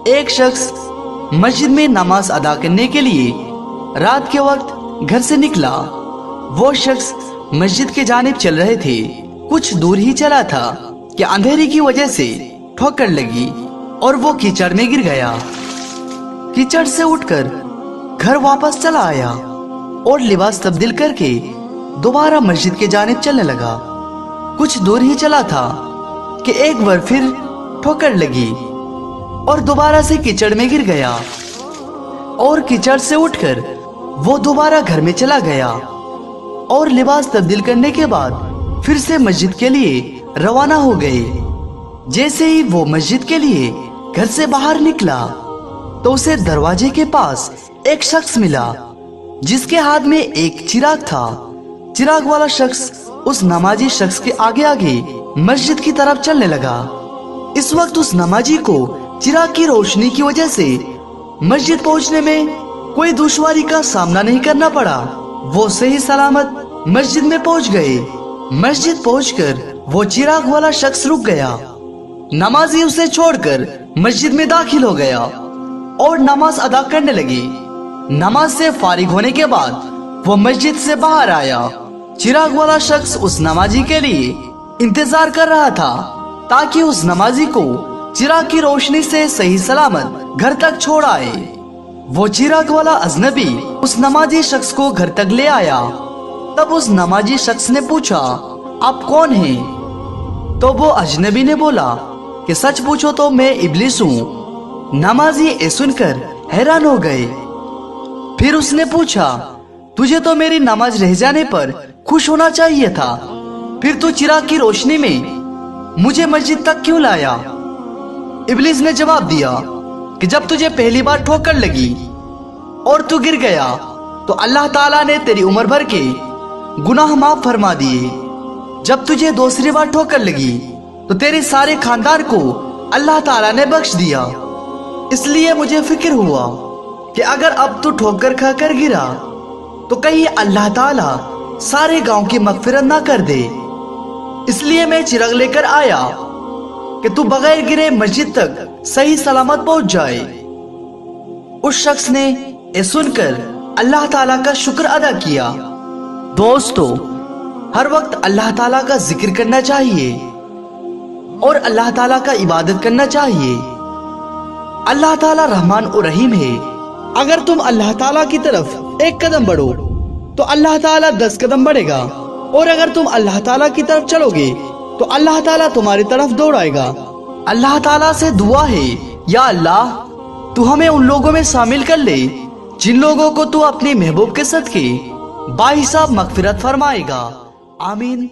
ایک شخص مسجد میں نماز ادا کرنے کے لیے رات کے وقت گھر سے نکلا۔ وہ شخص مسجد کے جانب چل رہے تھے۔ کچھ دور ہی چلا تھا کہ اندھیرے کی وجہ سے ٹھوکر لگی اور وہ کیچڑ میں گر گیا۔ کیچڑ سے اٹھ کر گھر واپس چلا آیا اور لباس تبدیل کر کے دوبارہ مسجد کے جانب چلنے لگا۔ کچھ دور ہی چلا تھا کہ ایک بار پھر ٹھوکر لگی اور دوبارہ سے کیچڑ میں گر گیا، اور کیچڑ سے اٹھ کر وہ دوبارہ گھر میں چلا گیا اور لباس تبدیل کرنے کے بعد پھر سے مسجد کے لیے روانہ ہو گئے۔ جیسے ہی وہ مسجد کے لیے گھر سے باہر نکلا تو اسے دروازے کے پاس ایک شخص ملا جس کے ہاتھ میں ایک چراغ تھا۔ چراغ والا شخص اس نمازی شخص کے آگے آگے مسجد کی طرف چلنے لگا۔ اس وقت اس نمازی کو چراغ کی روشنی کی وجہ سے مسجد پہنچنے میں کوئی دشواری کا سامنا نہیں کرنا پڑا۔ وہ صحیح سلامت مسجد میں پہنچ گئے۔ مسجد پہنچ کر وہ چراغ والا شخص رک گیا۔ نمازی اسے چھوڑ کر مسجد میں داخل ہو گیا اور نماز ادا کرنے لگی۔ نماز سے فارغ ہونے کے بعد وہ مسجد سے باہر آیا۔ چراغ والا شخص اس نمازی کے لیے انتظار کر رہا تھا تاکہ اس نمازی کو چراغ کی روشنی سے صحیح سلامت گھر تک چھوڑ آئے۔ وہ چراغ والا اجنبی اس نمازی شخص کو گھر تک لے آیا۔ تب اس نمازی شخص نے پوچھا، آپ کون ہیں؟ تو وہ اجنبی نے بولا کہ سچ پوچھو تو میں ابلیس ہوں۔ نمازی یہ سن کر حیران ہو گئے۔ پھر اس نے پوچھا، تجھے تو میری نماز رہ جانے پر خوش ہونا چاہیے تھا، پھر تو چراغ کی روشنی میں مجھے مسجد تک کیوں لایا؟ ابلیس نے جواب دیا کہ جب تجھے پہلی بار ٹھوکر لگی اور تو گر گیا تو اللہ تعالیٰ نے تیری عمر بھر کے گناہ معاف فرما دیے۔ جب تجھے دوسری بار ٹھوکر لگی تو تیرے سارے خاندان کو اللہ تعالیٰ نے بخش دیا۔ اس لیے مجھے فکر ہوا کہ اگر اب تو ٹھوکر کھا کر گرا تو کہیں اللہ تعالیٰ سارے گاؤں کی مغفرت نہ کر دے، اس لیے میں چراغ لے کر آیا کہ تو بغیر گرے مسجد تک صحیح سلامت پہنچ جائے۔ اس شخص نے یہ سن کر اللہ تعالیٰ کا شکر ادا کیا۔ دوستو، ہر وقت اللہ تعالیٰ کا ذکر کرنا چاہیے اور اللہ تعالیٰ کا عبادت کرنا چاہیے۔ اللہ تعالیٰ رحمان اور رحیم ہے۔ اگر تم اللہ تعالیٰ کی طرف ایک قدم بڑھو تو اللہ تعالیٰ 10 قدم بڑھے گا، اور اگر تم اللہ تعالیٰ کی طرف چلو گے تو اللہ تعالیٰ تمہاری طرف دوڑائے گا۔ اللہ تعالیٰ سے دعا ہے، یا اللہ تو ہمیں ان لوگوں میں شامل کر لے جن لوگوں کو تو اپنے محبوب کے صدقے باحساب مغفرت فرمائے گا۔ آمین۔